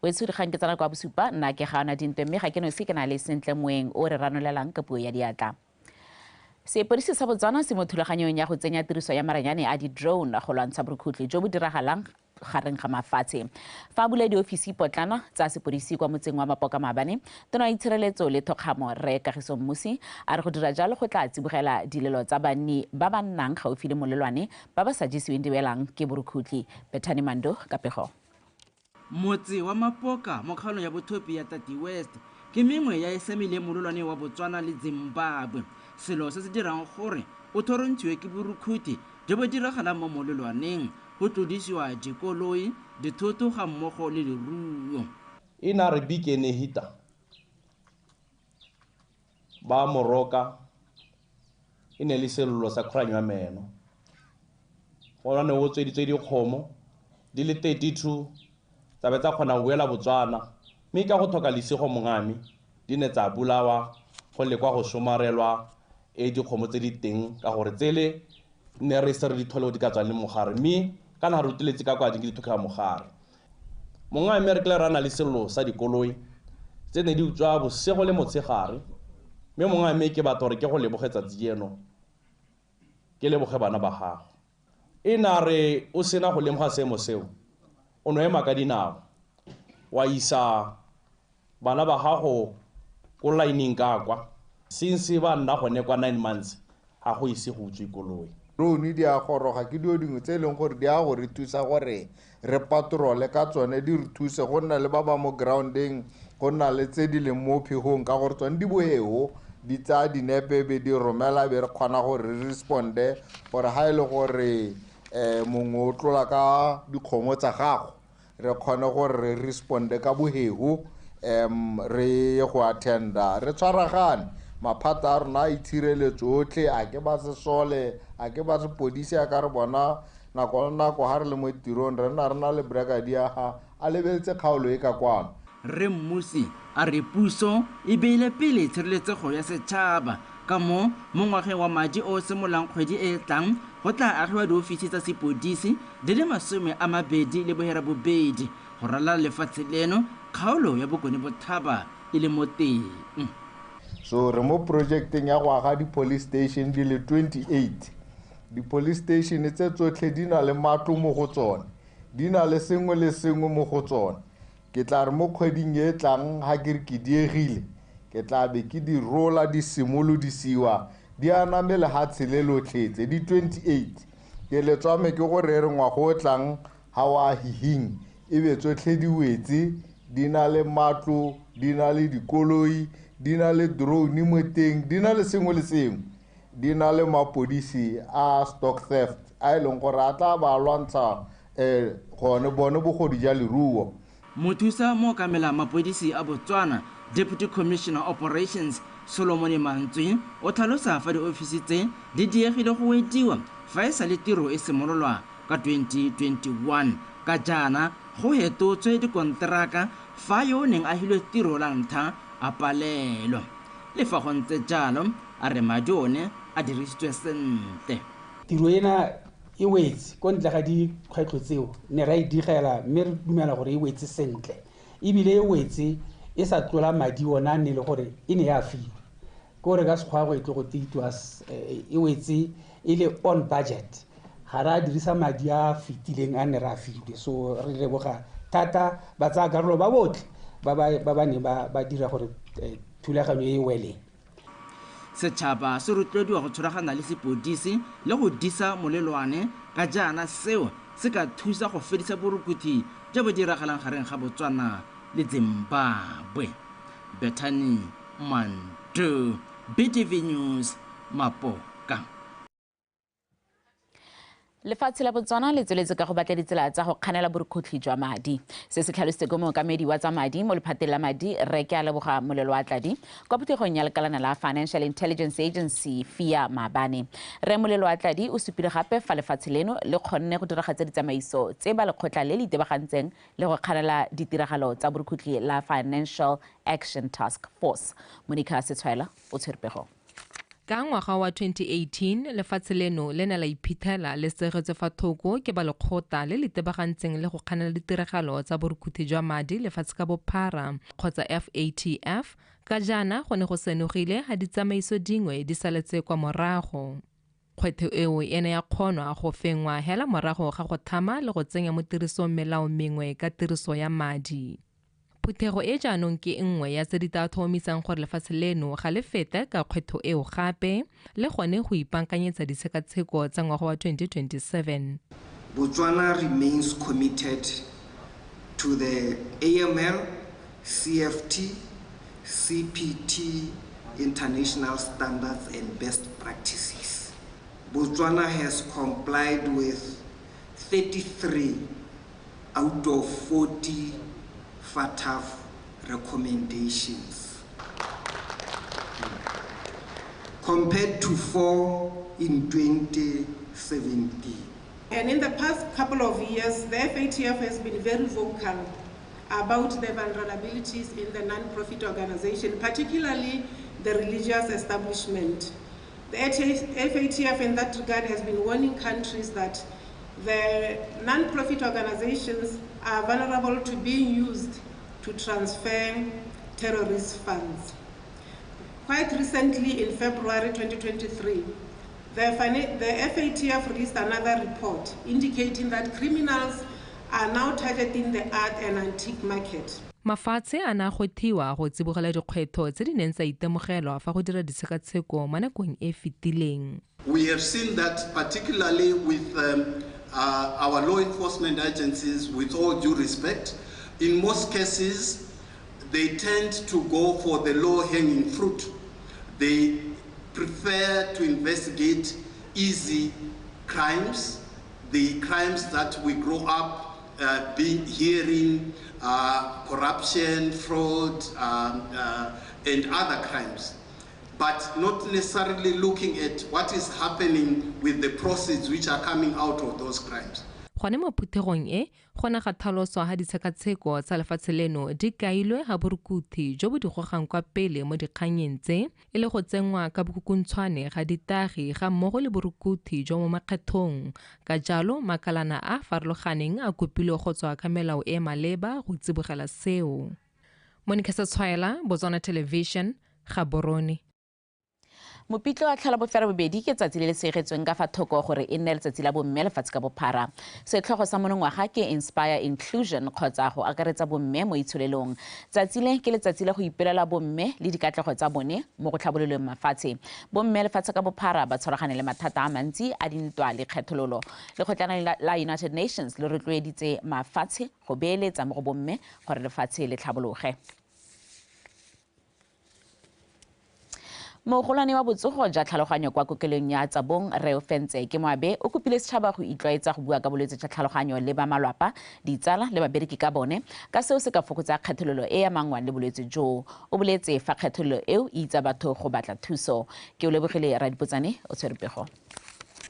wetso dikgang ke tsana kwa bosupa nna ke gaana dintwe mme ga ke no se ke na le sentle moeng o re ranolelang ka puo ya diatla. Sepodisi sa Botswana se mo thulaganyong ya go tsenya tiriso ya maranyane a di-drone go lwantsha borukutlhi jo bo diragalang gareng ga mafatshe. Fa bula diofisi potlana tsa sepodisi kwa motseng wa Mapoka Maabane, Tona ya Itshireletso le Thokgamo Rre Kagiso Mmusi a re go dira jalo go tla tsibogela dilelo tsa banni ba ba nnang gaufi le molelwane ba ba sa jesiweng dibelang ke borukutlhi. Bethany Mando ka pego. Motse wa Mapoka mo kgaolong ya Bothopi ya Tati West ke mengwe ya esemile molelwane wa Botswana le Zimbabwe. Selo se se dirang gore o thorontshiwe ke borukutlhi jo bo diragalang mo molelwaneng go tlodisiwa dikoloi, dithoto ga mmogo le diruo. Ina re bikene hita ba moroka ine le sello sa khranywa meno gona ne o tsweditswe dikgomo di le 32 tsa betsa khona buela Botswana mme ka go thoka lesego mongami di ne tsa bulawa go le kwa go somarelwa e dikgomo tse di teng ka gore tsele ne re se re dithole di ka tswa le mogare mme kana re utleletse ka kwa di thoka mogare mongami re kle rana le sello sa dikoloi tse ne di utswa bosego le motshegare mme mongami ke batho re ke go lebogetsa tsieno ke leboge bana ba gago ina re o sena go lemoga seemo seo o no ema ka dinao wa isa bana ba gago go lining ka kwa since ba nna gone kwa 9 months a go ise go utswe koloi drone di a goroga ke dio dingwe tse leng gore di a go re thusa gore re patrole ka tsone di re thuse go nna le ba ba mo grounding go nna le tse di leng mo phegong ka gore tsone di boeo di tsa dinepe be di romela be re kgona gore re responde gore ha ile gore mongwe o tlola ka dikgomo tsa gago re kgone gore re responde ka bohego re ye go attenda re tshwaragane maphata a rona a itshireletso otlhe a ke ba se sole a ke ba se podisi a ka re bona nako le nako ha re le mo tirong re na le brigadier a lebeletse kgaolo e ka kwano. Re Mmusi a re puso e beile pele tshireletsego ya setšhaba ka mo ngwageng wa madi o semolang kgwedi e tlang go tla agiwa diofisi tsa sepodisi di le 22 go ralala lefatshe leno kgaolo ya Bokone Bothaba e le mo teng. So re mo projecting ya go aga di police station di le 28 di police station tse tsotlhe di na le matlo mo go tsone di na le sengwe le sengwe mo go tsone ke tla re mo kgweding e tlang ha ke re ke diegile ke tla be ke di rola di simolodisiwa di anamele ha tshelelothletse di 28 ke le tswame ke gore re ngwa go tlang ha wa hihing e be tsotlhe di wetse di na le matlo di na le dikoloi di na le drone mo teng di na le sengwe le sengwe di na le mapodisi a stock theft a ileng gore a tla ba lwantsha gone bone bogodi ja leruo. Mothusa mo kamela mapodisi a Botswana Deputy Commissioner Operations Solomon Mantswe o tlhalosa fa diofisi tse di diegile go wediwa fa e sa le tiro e simololwa ka 2021 ka jana go hetotswe dikonteraka fa yo neng a hilwe tiro la ntlha a palelwa le fa go ntse jalo a re madi one a dirisitswe sentle. Tiro ena e wetse ko ntle ga dikgwetlho tseo ne ra e digela mme re dumela gore e wetse sentle ebile e wetse e sa tlola madi ona ne le gore e ne ya fiwa gore ka sekgwa go e tlo go teitwa e wetse e le on budget ga ra dirisa madi a fitileng a ne ra filwe so re leboga thata ba tsa karolo ba botlhe ba ne ba dira gore thulaganyo e wele. Setšhaba se rotloediwa go tshwaragana le sepodisi le go disa molelwane ka jana seo se ka thusa go fedisa borukutlhi jo bo diragalang gareng ga Botswana le Zimbabwe. Bethany Mando, BTV News, Mapoka. Lefatshe la Botswana le tsweletse ka go batla ditsela tsa go kganela borukutlhi jwa madi se se tlhalositse go mookamedi wa tsa madi mo lephateng la madi Rre ke a leboga molelo wa tladi kwa phuthegong ya lekalana la Financial Intelligence Agency FIA Maabane. Rre molelo wa tladi o supile gape fa lefatshe leno le kgonne go diragatsa ditsamaiso tse ba lekgotla le le itebagantseng le go kganela ditiragalo tsa borukutlhi la Financial Action Task Force. Monica SETSWANA o tshwerepego. Ka ngwaga wa 2018 lefatshe leno le ne la iphithela le segetswe fa thoko ke ba lekgotla le le tebagantseng le go kganela ditiragalo tsa borukhutlhi jwa madi lefatshe ka bophara kgotsa FATF ka jana go ne go senogile ga ditsamaiso dingwe di saletse kwa morago. Kgwetho eo e ne ya kgonwa go fengwa hela morago ga go thama le go tsenya mo tirisong melao mengwe ka tiriso ya madi. Phuthego e jaanong ke nngwe ya tse di tla tlhomisang gore lefatshe leno ga le fete ka kgwetho eo gape le gone go ipankanyetsa ditshekatsheko tsa ngwaga wa 2027. Botswana remains committed to the AML, CFT, CPT international standards and best practices. Botswana has complied with 33 out of 40 FATF recommendations, compared to 4 in 2017. And in the past couple of years, the FATF has been very vocal about the vulnerabilities in the non-profit organization, particularly the religious establishment. The FATF in that regard has been warning countries that the non-profit organizations are vulnerable to being used to transfer terrorist funds. Quite recently, in February 2023, the FATF released another report indicating that criminals are now targeting the art and antique market. Mafatshe a na gothiwa go tsibogela dikgwetho tse di neng tsa itemogelwa fa go dira ditshekatsheko mo nakong e fetileng. We have seen that particularly with our law enforcement agencies, with all due respect, in most cases, they tend to go for the low-hanging fruit. They prefer to investigate easy crimes, the crimes that we grow up hearing, corruption, fraud, and other crimes, but not necessarily looking at what is happening with the proceeds which are coming out of those crimes. Gone mo phuthegong e go na ga tlhaloso ga ditshekatsheko tsa lefatshe leno di kailwe ga borukhutlhi jo bo di gogang kwa pele mo dikganyeng tse e le go tsenngwa ka bokukuntshwane ga ditagi ga mmogo le borukhutlhi jo mo makgethong. Ka jalo makalana a farologaneng a kopilwe go tswa ka melao e maleba go tsibogela seo. Monica SETSWANA, Botswana Television, Gaborone. Mopitlo wa tlhalabofera bobedi ke tsatsi le le segetsweng ka fa thoko gore e nne letsatsi la bomme lefatshe ka bophara. Setlhogo sa monongwaga ke Inspire Inclusion kgotsa go akaretsa bomme mo itsholelong. Tsatsi le ke letsatsi la go ipelela bomme le dikatlego tsa bone mo go tlhabololeng mafatshe. Bomme lefatshe ka bophara ba tshwaragane le mathata a mantsi a dintwa le kgethololo. Lekgotlana la United Nations le rotloeditse mafatshe go beeletsa mo go bomme gore lefatshe le tlhabologe. Mogolwane wa botsogo ja tlhaloganyo kwa kokelong ya Tsabong re ofentse ke moabe o kopile setšhaba go itlwaetsa go bua ka bolwetse jwa tlhaloganyo le ba malwapa ditsala le babereki ka bone ka seo se ka fokotsa kgethololo e ya mangwang le bolwetse jo o boletse fa kgethololo eo e itsa batho go batla thuso ke o lebogile Radipotsane o tshwerepego.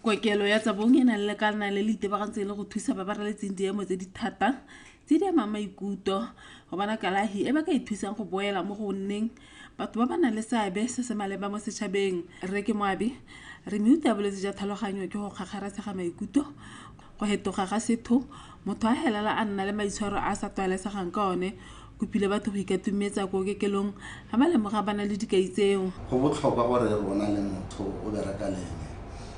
Kokelo ya Tsabong e na le lekana le le itebagantseng le go thusa ba ba raletseng diemo tse di thata tse di amang maikutlo go bona kalahi e ba ka ithusang go boela mo go nneng batho ba ba nang le seabe se se maleba mo setšhabeng. Re ke moabi re meuta bolwetse jwa tlhaloganyo ke go kgakgaratsega maikutlo go hetoga ga setho motho a helela a nna le maitshwaro a sa tlwaelesegang ka one kopile batho go ikatumetsa ko kokelong ga ba lemoga ba na le dikai tseo. Go botlhokwa gore rona le motho o bereka le ene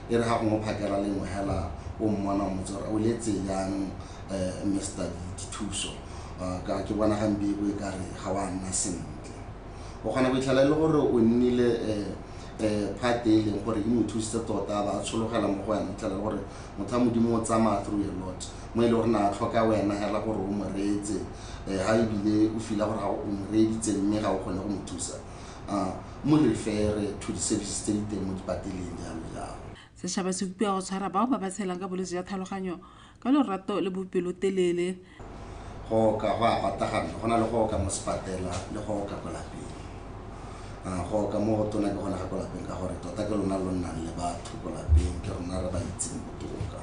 e re ga go mo phakela lengwe hela o mmona motse o letse yang Mr. Dithuso ka ke bona gambi go ka re ga wa nna sentle o gona go tlhala le gore o nnile part e leng gore e mo thusitse tota ba tshologela mo go yana tlhala gore motho a modimo o tsamaya through a lot mo ile gore na tlhoka wena hela gore o mo reetse ha ebile o fila gore ga o mo reeditse mme ga o kgone go mo thusa mo refere to the services tse di teng mo dipateleng jalo jalo. Setšhaba se kopia go tshwara bao ba ba tshelang ka bolwetse jwa tlhaloganyo ka lorato le bopelotelele. Go ka go a patagana go na le go ka mo sepatela le go ka kwa lapeng go ka mo tona ke gona ga kwa lapeng ka gore tota ke lona lo nna le batho kwa lapeng ke rona re ba itseng botoka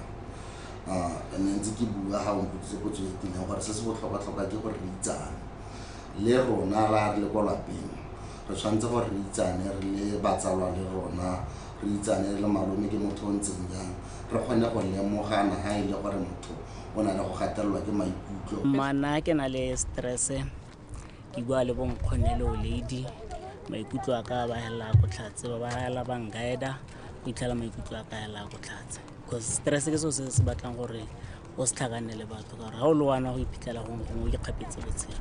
ene ntse ke bua ga o mpotse go tswetile gore se se botlhokwa ke gore re itsane le rona la re le kwa lapeng re tshwanetse gore re itsane re le batsalwa le rona re itsane le malome ke motho o ntseng jang re kgone go lemogana ha ile gore motho o na le go gatelelwa ke maikutlo. Mana ke na le stress ke bua le bonkgone le o lady maikutlo a ka ba hela go tlhatse ba hela bang guide go itlhala maikutlo a ka hela go tlhatse because stress ke se batlang gore o se tlhagane le batho ka gore ha o le wana go iphitlhela go ngwe ke kgapetse botshelo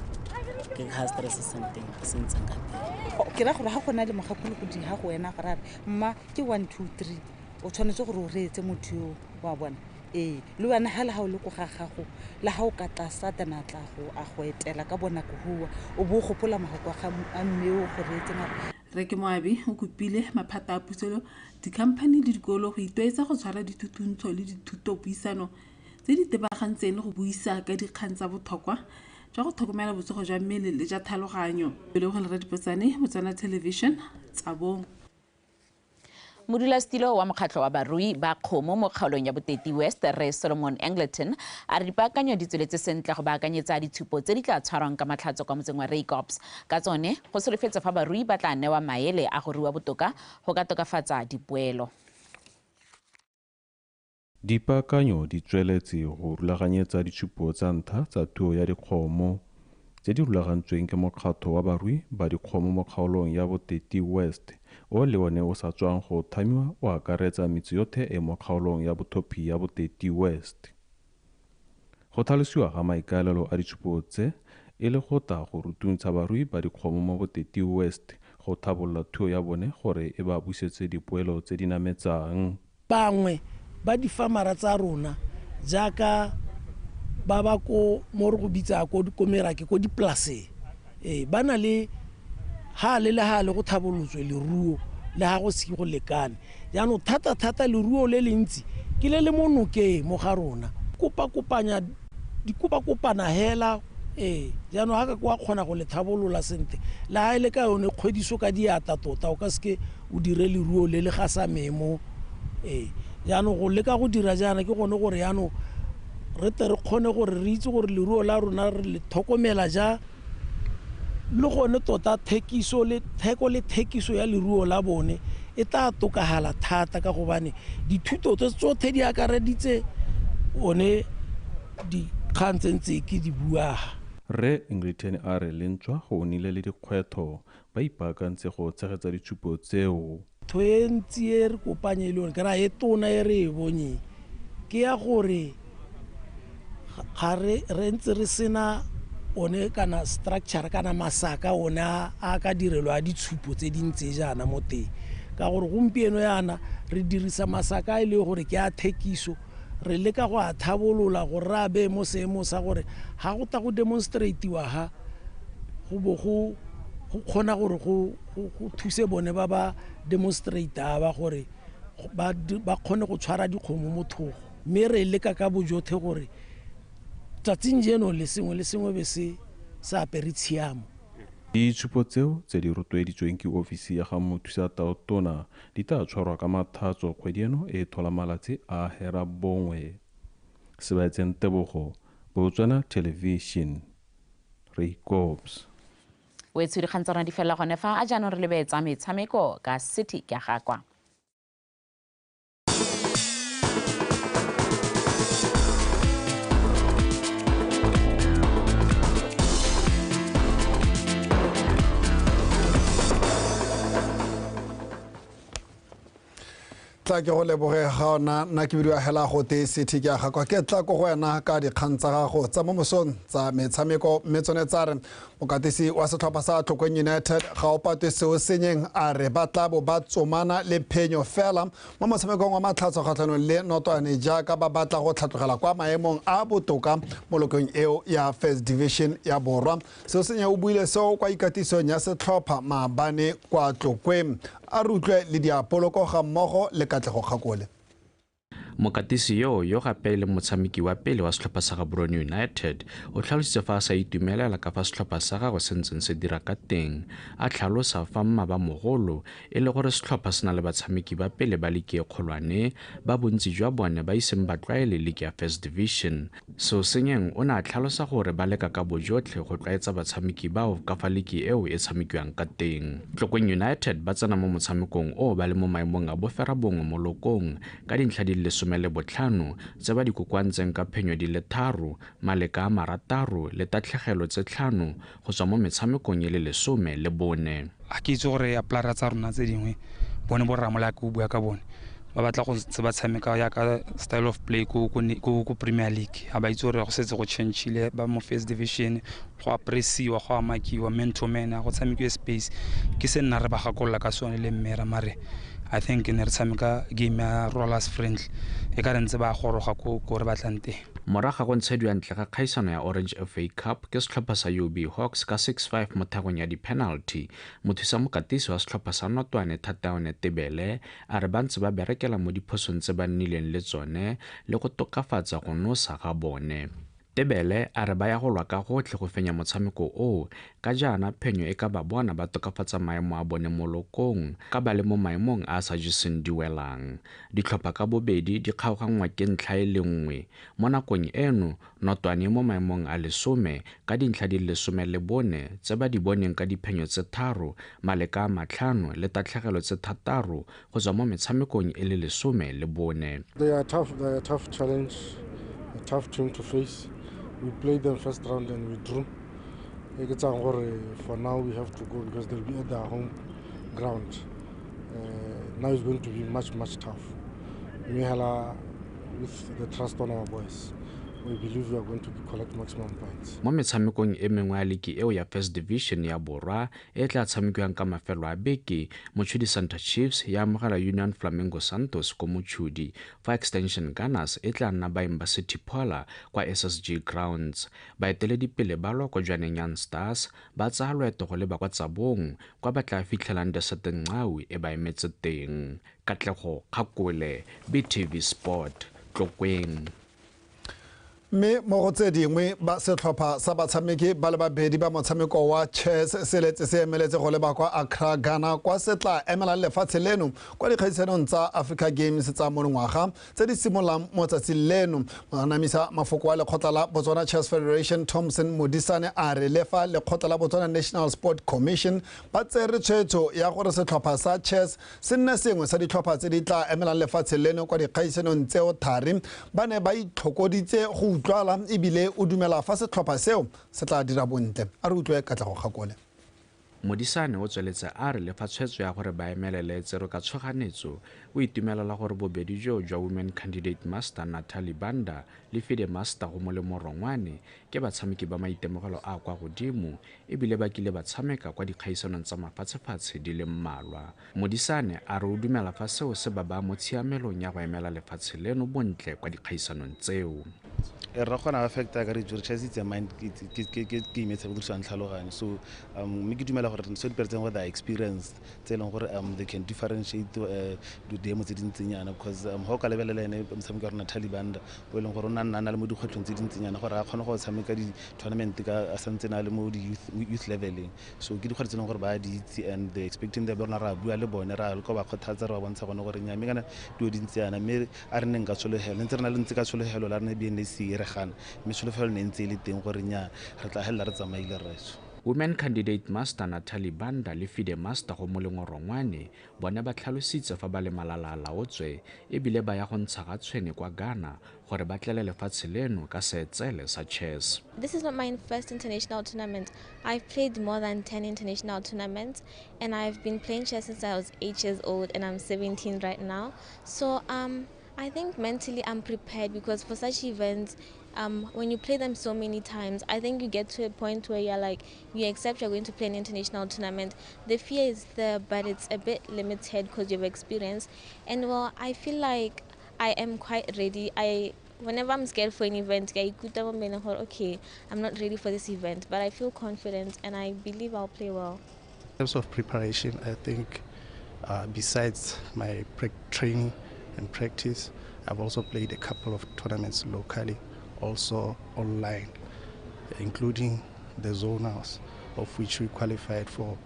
ke ha stress something se ntseng ka teng ke ra gore ha gona le mogakolo go di ha go wena gara mma ke 1 2 3 o tshwanetse gore o reetse motho yo wa bona le wena ha le ha o le go gagago le ha o ka tlasa tana tla go a go etela ka bona go hua o bo gopola magoko a mme o go reetse mara re ke moabi o kopile maphata a puselo dikhamphani le dikolo go itwetsa go tshwara ditutuntsho le dithutopuisano tse di tebagantseng le go buisa ka dikgang tsa botlhokwa jwa go tlhokomela botsogo jwa mmele le jwa tlhaloganyo le go le Botswana Botswana television tsabong. Modulasetilo wa mokgatlho wa barui ba kgomo mo kgaolong ya Boteti West Re Solomon Angleton a re dipaakanyo di tsweletse sentle go baakanyetsa ditshupo tse di tla tshwarwang ka matlhatso kwa motseng wa Raycops ka tsone go solofetsa fa barui ba tla newa maele a go rua botoka go ka tokafatsa dipoelo. Dipaakanyo di tsweletse go rulaganyetsa ditshupo tsa ntlha tsa tuo ya dikgomo tse di rulagantsweng ke mokgatlho wa barui ba dikgomo mo kgaolong ya Boteti West o le one o sa tswang go thamiwa o akaretsa metsi yotlhe e mo kgaolong ya bothophi ya Boteti West. Go tlhalosiwa ga maikaelelo a ditshupo tse e le go tla go rutuntsha barui ba dikgomo mo Boteti West go thabolola thuo ya bone gore e ba busetse dipoelo tse di nametsang. Bangwe ba difamara tsa rona jaaka ba ba ko mo re go bitsa ko merake ko dipolase ba na le ha le go thabolotswe leruo le ha go se go lekane jaanong thata leruo le lentsi ke le monoke mo ga rona kopana hela jaanong ha ka kwa kgona go le thabolola sente le ha ile ka yone kgwediso ka diata tota o ka seke o dire leruo le gasa memo jaanong go leka go dira jana ke gone gore jaanong re kgone gore re itse gore leruo la rona re le tlhokomela ja le gone tota theko le thekiso ya leruo la bone e tla tokagala thata ka gobane dithuto tsotlhe di akareditse one dikgang tse ke di buaga. Re Angleton a re lentswa go nile le dikgwetho ba ipaakantse go tshegetsa ditshupo tseo. Ntsi e re kopanye le one ke ra e tona e re e bonye ke ya gore ga re ntse re sena one kana structure kana masaka one a ka direlwa ditshupo tse dintse jana mo teng ka gore gompieno yana re dirisa masaka e le gore ke a thekiso re leka go a thabolola gore ra be mo seemo sa gore ha go ta go demonstratiwa ha go bo go kgona gore go thuse bone ba demonstrator ba gore ba kgone go tshwara dikgomo mo thogo mme re leka ka bojothe gore tsatsing jeno le sengwe be se sa apere tshiamo. Ditshupo tseo tse di rotloeditsweng ke ofisi ya ga Mothusatatona di tla tshwarwa ka mathatso kgwedi eno e thola malatsi a hera bongwe. Sebaetseng Tebogo, Botswana Television, Raycops. Wetsu di kgantsana di fela gone fa a jaanong re lebetsa metshameko ka City ke gakwa. tla ke go leboge ga ona nna ke bidiwa hela go te City ke gakwa ke tla go wena ka dikgang tsa gago tsa mo mosong tsa metshameko mme tsone tsa re mokatisi wa setlhopha sa Tlokeng United ga o patwe seo senyeng a re ba tla bo ba tsomana le phenyo fela mo motshamekong wa matlhatso kgatlhanong le Notwane jaaka ba batla go tlhatlogela kwa maemong a botoka mo lokong eo ya First Division ya Borwa. Seo senya o buile seo kwa ikatisong ya setlhopha maabane kwa Tlokeng a rutlwe le diapoloko ga mmogo le Katlego Kgakole. mokatisi yo gape le motshameki wa pele wa setlhopha sa Gaborone United o tlhalositse fa a sa itumelela ka fa setlhopha sa gagwe se ntseng se dira ka teng, a tlhalosa fa mmaba mogolo e le gore setlhopha se na le batshameki ba pele ba liki e kgolwane ba bontsi jwa bone ba iseng ba tlwaele liki ya First Division. Seo Senyeng o ne a tlhalosa gore ba leka ka bojotlhe go tlwaetsa batshameki bao ka fa liki eo e tshamekiwang ka teng. Tlokeng United ba tsena mo motshamekong o ba le mo maemong a bofera bongwe mo lokong ka dintlha di le 15 tse ba di kokwantseng ka phenyo di le 3, maleka a 6 le tatlhegelo tse 5 go tswa mo metshamekong e le 14. A ke itse gore ya plara tsa rona tse dingwe bone bo ramola ka bua ka bone ba batla go se ba tshameka ya ka style of play ko Premier League ha ba itse gore go setse go changeile ba mo First Division go a pressiwa go a makiwa man to man go tshamekiwa space ke se nna re ba gakolla ka sone le mmera mare I think ne re tshameka game ya rollers friendly e ka rentse ba goroga ko re batlante. Moraga go ntshediwa ntle ga kgaisano ya Orange FA Cup ke setlhopha sa UB Hawks ka 6-5 mo thagong ya di-penalty. Mothusa mokatisi wa setlhopha sa Notwane Thataone Tebele a re ba ntse ba berekela mo diphosong tse ba nnileng le tsone le go tokafatsa go nosa ga bone. Tebele a re ba ya go lwa ka gotlhe go fenya motshameko o ka jaana phenyo e ka ba bona ba tokafatsa maemo a bone mo lokong ka ba le mo maemong a sa jeseng diwelang. Ditlhopha ka bobedi di kgaoganngwa ke ntlha e le nngwe. Mo nakong eno Notwane mo maemong a 10 ka dintlha di le 14 tse ba di boneng ka diphenyo tse 3, maleka a 5 le tatlhegelo tse 6 go tswa mo metshamekong e le 14. They are tough challenge, a tough team to face. We played them first round and we drew. For now we have to go because they'll be at their home ground. Now it's going to be much tough. With the trust on our boys, we believe we are going to collect maximum points. Mo metshamekong e mengwe ya liki eo ya First Division ya Borwa e tla tshamekiwang ka mafelo a beke, Mochudi Santa Chiefs ya amogela Union Flamingo Santos ko Mochudi, fa Extension Gunners e tla nna baeng ba City Pola kwa SSG Grounds. Baeteledipele ba lwa ko Jwaneng Young Stars ba tsaya loeto go leba kwa Tsabong kwa ba tla fitlhelang Desert Nqawi e ba emetse teng. Katlego Kgakole, BTV Sport, Tlokweng. mme mo go tse dingwe ba setlhopha sa batshameki ba le babedi ba motshameko wa chess se letse se emeletse go leba kwa Accra Ghana kwa se tla emela lefatshe leno kwa dikgaisanong tsa Africa Games tsa monongwaga tse di simololang mo tsatsing leno. Monamisa mafoko wa lekgotla la Botswana Chess Federation Thompson Modisane a re lefa lekgotla la Botswana National Sport Commission ba tsere tshwetso ya gore setlhopha sa chess se nne sengwe sa ditlhopha tse di tla emelang lefatshe leno kwa dikgaisanong tseo thari ba ne ba itlhokoditse go utlwala ebile o dumela fa setlhopha seo se tla dira bontle. A re utlwe Katlego Kgakole. Modisane o tsweletse a re lefa tshwetso ya gore ba emelele tsero ka tshoganetso o itumelela gore bobedi jo jwa women candidate master Natalie Banda le FIDE master go mo le morongwane ke batshameki ba maitemogelo a kwa godimo ebile ba kile ba tshameka kwa dikgaisanong tsa mafatshefatshe di le mmalwa. Modisane a re o dumela fa seo se ba mo tshiamelong ya go emela lefatshe leno bontle kwa dikgaisanong tseo. Re gona affecta ka re jure chess it's a mind ke imetsa go dirisa tlhaloganyo so me ke dumela gore so di percent with the experience tse leng gore they can differentiate do demo tse dintsenyana because ho ka lebelela ene motshameko rona Taliban o leng gore o nna le mo dikgwetlong tse dintsenyana gore a kgone go tshameka di tournament ka a santse na le mo di youth leveling so ke dikgwetlho tse leng gore ba di itse and they expecting the bona ra bua le bone ra go ba kgothatsa re ba bontsha gone gore nya me kana dio dintsenyana me a re neng ka tsholohelo ntse re na le ntse ka tsholohelo la rena BNC re gana me tsholofelo ne ntse le teng gore nya re tla hella re tsamaile retso. Women candidate master Natalie Banda le FIDE master go mo lengorongwane bone ba tlhalositse fa ba le malala-laotswe ebile ba ya go ntsha ga tshwene kwa Ghana gore ba tlele lefatshe leno ka seetsele sa chess. This is not my first international tournament. I've played more than 10 international tournaments and I've been playing chess since I was 8 years old and I'm 17 right now. So I think mentally I'm prepared because for such events when you play them so many times, I think you get to a point where you're like, you accept you're going to play an international tournament. The fear is there, but it's a bit limited because you have experience. And well, I feel like I am quite ready. Whenever I'm scared for an event, okay, I'm not ready for this event, but I feel confident and I believe I'll play well. In terms of preparation, I think besides my training and practice, I've also played a couple of tournaments locally, also online, including the zonals, of which we qualified for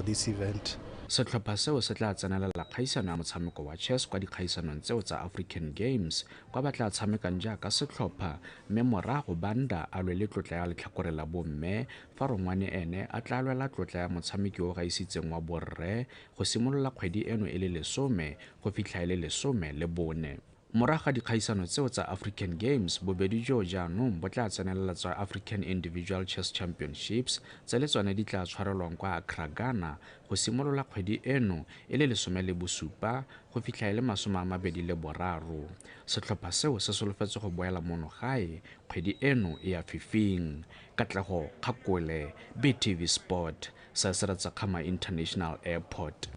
this event. Setlhopha seo se tla tsenelela kgaisano ya motshameko wa chess kwa dikgaisanong tseo tsa African Games kwa ba tla tshamekang jaaka setlhopha, mme morago Banda a lwele tlotla ya letlhakore la bomme fa Rongwane ene a tla lwela tlotla ya motshameki o gaisitseng wa borre go simolola kgwedi eno e le 10 go fitlha e le 14. Morago ga dikgaisano tseo tsa African Games, bobedi jo jaanong bo tla tsenelela tsa African Individual Chess Championships tse le tsone di tla tshwarelwang kwa Accra, Ghana go simolola kgwedi eno e le 17 go fitlha e le 23. Setlhopha seo se solofetse go boela mono gae kgwedi eno e ya fifing. Katlego Kgakole, BTV Sport, Saseratsa Khama International Airport.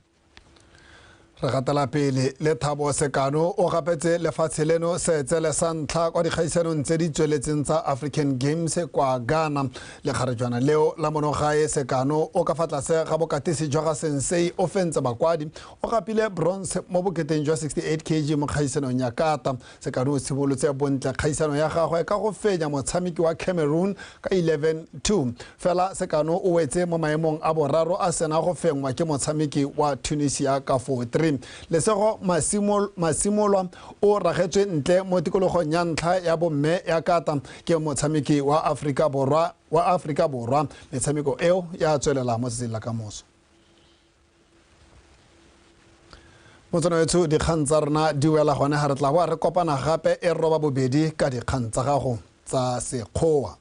Re gatela pele le Thabo Sekano o gapetse lefatshe leno se tsele sa ntlha kwa dikgaisanong tse di tsweletseng tsa African Games kwa Ghana. Le kgarejwana leo la monogae Sekano o ka fa tlase ga bokatisi jwa ga sensei o fentse bakwadi o gapile bronze mo boketeng jwa 68 kg mo kgaisanong ya kata. Sekano o simolotse bontle kgaisano ya gagwe ka go fenya motshameki wa Cameroon ka 11-2. Fela Sekano o wetse mo maemong a boraro a sena go fengwa ke motshameki wa Tunisia ka 4-3. Lesego Masimolwa o ragetswe ntle mo tikologong ya ntlha ya bomme ya kata ke motshameki wa Afrika Borwa. Metshameko eo ya tswelela mo tseleng la kamoso. Motsana wethu dikgang tsa rena di wela gone ha re tla wa re kopana gape e roba bobedi ka dikgang tsa gago tsa sekgowa.